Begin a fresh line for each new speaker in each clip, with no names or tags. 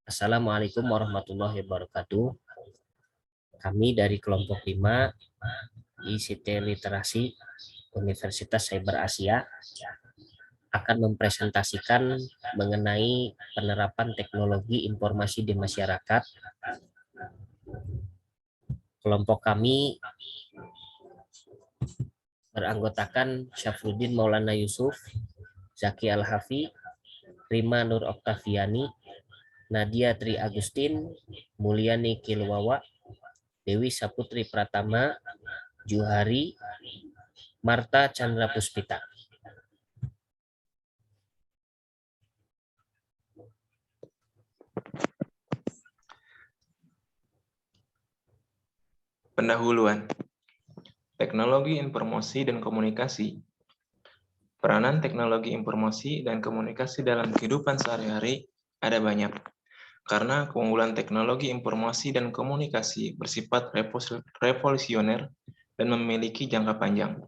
Assalamualaikum warahmatullahi wabarakatuh. Kami dari kelompok 5 ICT Literasi Universitas Cyber Asia akan mempresentasikan mengenai penerapan teknologi informasi di masyarakat. Kelompok kami beranggotakan Syafruddin Maulana Yusuf, Zaki Al-Hafi, Rima Nur Oktaviani, Nadia Tri Agustin, Mulyani Kilwawa, Dewi Saputri Pratama, Juhari, Marta Chandra Puspita.
Pendahuluan. Teknologi informasi dan komunikasi. Peranan teknologi informasi dan komunikasi dalam kehidupan sehari-hari ada banyak. Karena keunggulan teknologi informasi dan komunikasi bersifat revolusioner dan memiliki jangka panjang.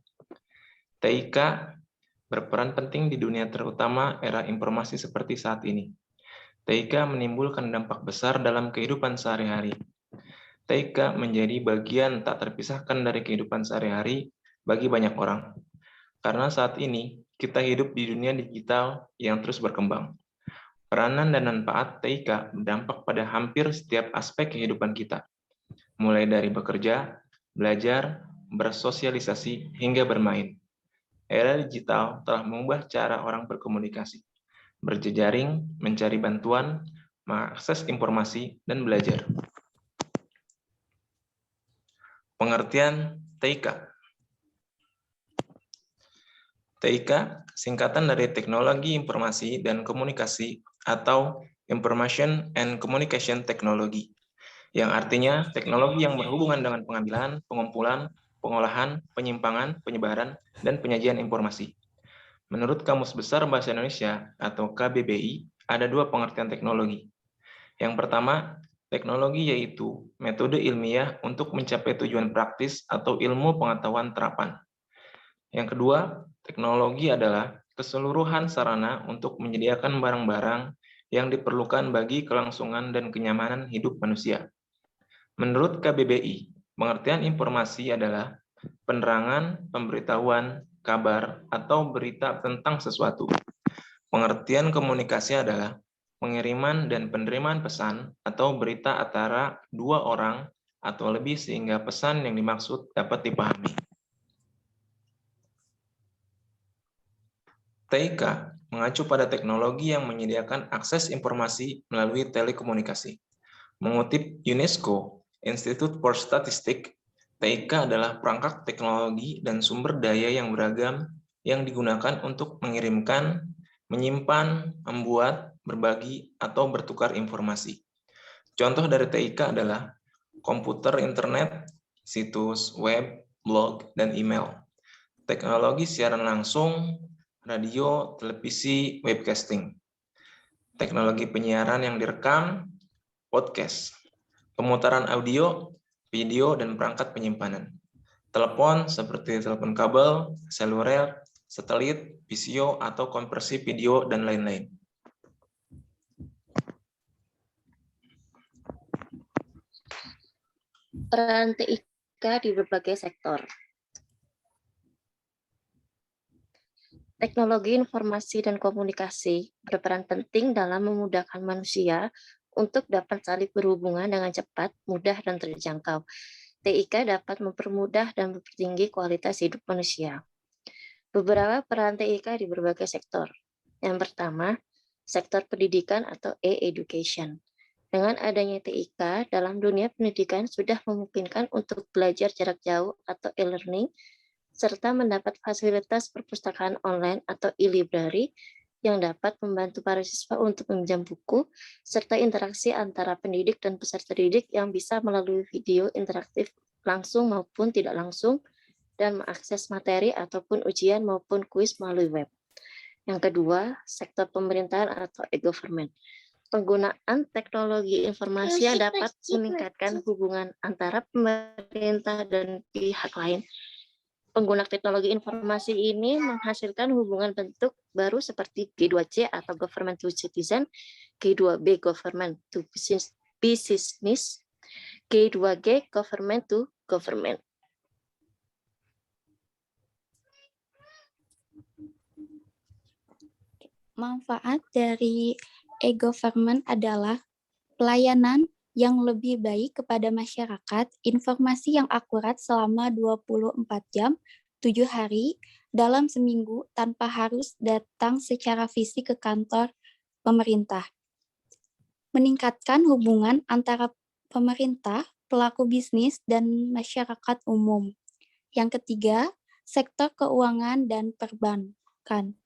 TIK berperan penting di dunia, terutama era informasi seperti saat ini. TIK menimbulkan dampak besar dalam kehidupan sehari-hari. TIK menjadi bagian tak terpisahkan dari kehidupan sehari-hari bagi banyak orang. Karena saat ini kita hidup di dunia digital yang terus berkembang. Peranan dan manfaat TIK berdampak pada hampir setiap aspek kehidupan kita, mulai dari bekerja, belajar, bersosialisasi, hingga bermain. Era digital telah mengubah cara orang berkomunikasi, berjejaring, mencari bantuan, mengakses informasi, dan belajar. Pengertian TIK. TIK singkatan dari Teknologi Informasi dan Komunikasi atau Information and Communication Technology, yang artinya teknologi yang berhubungan dengan pengambilan, pengumpulan, pengolahan, penyimpangan, penyebaran, dan penyajian informasi. Menurut Kamus Besar Bahasa Indonesia atau KBBI, ada dua pengertian teknologi. Yang pertama, teknologi yaitu metode ilmiah untuk mencapai tujuan praktis atau ilmu pengetahuan terapan. Yang kedua, teknologi adalah keseluruhan sarana untuk menyediakan barang-barang yang diperlukan bagi kelangsungan dan kenyamanan hidup manusia. Menurut KBBI, pengertian informasi adalah penerangan, pemberitahuan, kabar, atau berita tentang sesuatu. Pengertian komunikasi adalah pengiriman dan penerimaan pesan atau berita antara dua orang atau lebih sehingga pesan yang dimaksud dapat dipahami. TIK mengacu pada teknologi yang menyediakan akses informasi melalui telekomunikasi. Mengutip UNESCO, Institute for Statistics, TIK adalah perangkat teknologi dan sumber daya yang beragam yang digunakan untuk mengirimkan, menyimpan, membuat, berbagi, atau bertukar informasi. Contoh dari TIK adalah komputer internet, situs web, blog, dan email. Teknologi siaran langsung, radio, televisi, webcasting. Teknologi penyiaran yang direkam, podcast. Pemutaran audio, video, dan perangkat penyimpanan. Telepon seperti telepon kabel, seluler, satelit, visio, atau konversi video, dan lain-lain.
Peran TIK di berbagai sektor. Teknologi informasi dan komunikasi berperan penting dalam memudahkan manusia untuk dapat saling berhubungan dengan cepat, mudah, dan terjangkau. TIK dapat mempermudah dan mempertinggi kualitas hidup manusia. Beberapa peran TIK di berbagai sektor. Yang pertama, sektor pendidikan atau e-education. Dengan adanya TIK, dalam dunia pendidikan sudah memungkinkan untuk belajar jarak jauh atau e-learning, serta mendapat fasilitas perpustakaan online atau e-library yang dapat membantu para siswa untuk meminjam buku, serta interaksi antara pendidik dan peserta didik yang bisa melalui video interaktif langsung maupun tidak langsung, dan mengakses materi ataupun ujian maupun kuis melalui web. Yang kedua, sektor pemerintahan atau e-government. Penggunaan teknologi informasi yang dapat meningkatkan hubungan antara pemerintah dan pihak lain. pengguna teknologi informasi ini menghasilkan hubungan bentuk baru seperti G2C atau government to citizen, G2B government to business, G2G government to government.
Manfaat dari e-government adalah pelayanan yang lebih baik kepada masyarakat, informasi yang akurat selama 24 jam, 7 hari, dalam seminggu tanpa harus datang secara fisik ke kantor pemerintah. Meningkatkan hubungan antara pemerintah, pelaku bisnis, dan masyarakat umum. Yang ketiga, sektor keuangan dan perbankan.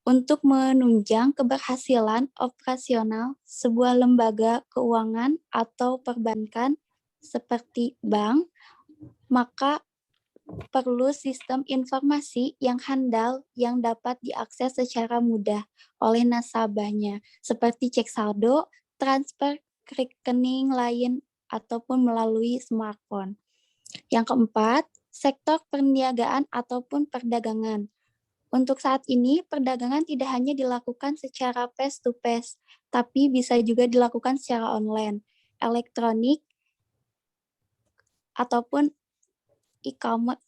Untuk menunjang keberhasilan operasional sebuah lembaga keuangan atau perbankan seperti bank, maka perlu sistem informasi yang handal yang dapat diakses secara mudah oleh nasabahnya, seperti cek saldo, transfer ke rekening lain, ataupun melalui smartphone. Yang keempat, sektor perniagaan ataupun perdagangan. Untuk saat ini, perdagangan tidak hanya dilakukan secara face-to-face, tapi bisa juga dilakukan secara online, elektronik, ataupun e-commerce.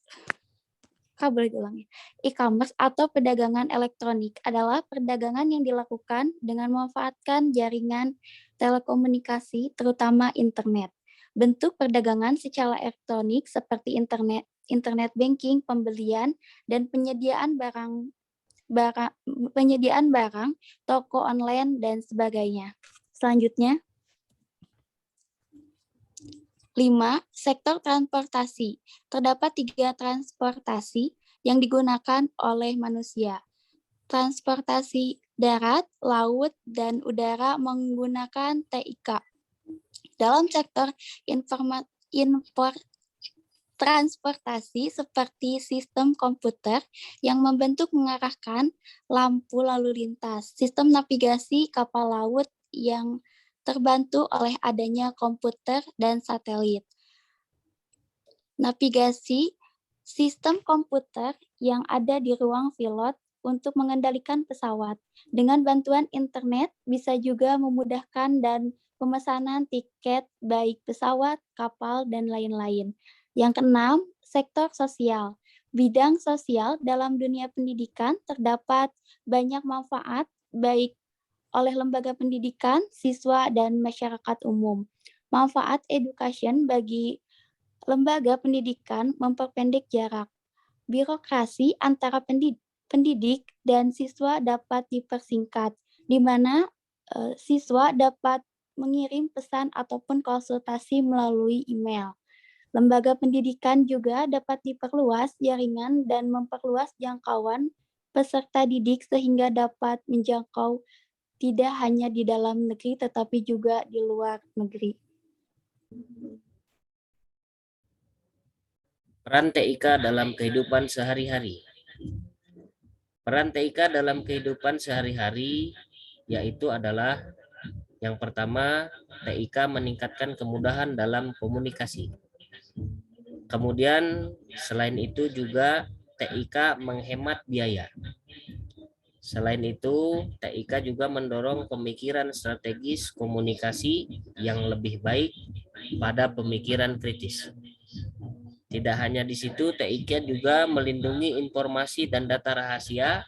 E-commerce atau perdagangan elektronik adalah perdagangan yang dilakukan dengan memanfaatkan jaringan telekomunikasi, terutama internet. Bentuk perdagangan secara elektronik seperti internet banking, pembelian, dan penyediaan barang, toko online, dan sebagainya. Selanjutnya, 5. Sektor transportasi. Terdapat 3 transportasi yang digunakan oleh manusia. Transportasi darat, laut, dan udara menggunakan TIK. Dalam sektor transportasi seperti sistem komputer yang membentuk mengarahkan lampu lalu lintas, sistem navigasi kapal laut yang terbantu oleh adanya komputer dan satelit. Navigasi sistem komputer yang ada di ruang pilot untuk mengendalikan pesawat. Dengan bantuan internet bisa juga memudahkan dan pemesanan tiket baik pesawat, kapal, dan lain-lain. Yang keenam, sektor sosial. Bidang sosial dalam dunia pendidikan terdapat banyak manfaat baik oleh lembaga pendidikan, siswa, dan masyarakat umum. Manfaat education bagi lembaga pendidikan memperpendek jarak. Birokrasi antara pendidik dan siswa dapat dipersingkat, di mana siswa dapat mengirim pesan ataupun konsultasi melalui email. Lembaga pendidikan juga dapat diperluas jaringan dan memperluas jangkauan peserta didik sehingga dapat menjangkau tidak hanya di dalam negeri tetapi juga di luar negeri.
Peran TIK dalam kehidupan sehari-hari. Peran TIK dalam kehidupan sehari-hari yaitu adalah yang pertama, TIK meningkatkan kemudahan dalam komunikasi. Kemudian selain itu juga TIK menghemat biaya. Selain itu, TIK juga mendorong pemikiran strategis komunikasi yang lebih baik pada pemikiran kritis. Tidak hanya di situ, TIK juga melindungi informasi dan data rahasia,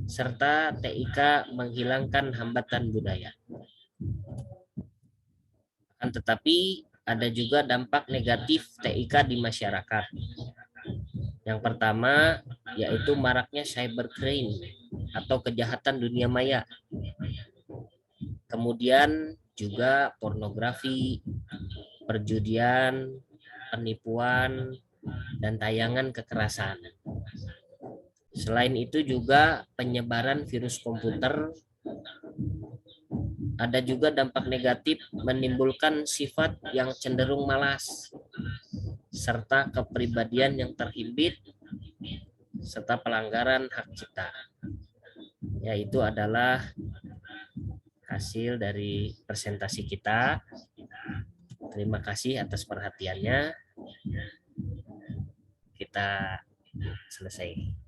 serta TIK menghilangkan hambatan budaya. Akan tetapi, ada juga dampak negatif TIK di masyarakat. Yang pertama, yaitu maraknya cybercrime atau kejahatan dunia maya. Kemudian juga pornografi, perjudian, penipuan, dan tayangan kekerasan. Selain itu juga penyebaran virus komputer. Ada juga dampak negatif menimbulkan sifat yang cenderung malas, serta kepribadian yang terhimpit, serta pelanggaran hak cipta. Yaitu adalah hasil dari presentasi kita. Terima kasih atas perhatiannya. Kita selesai.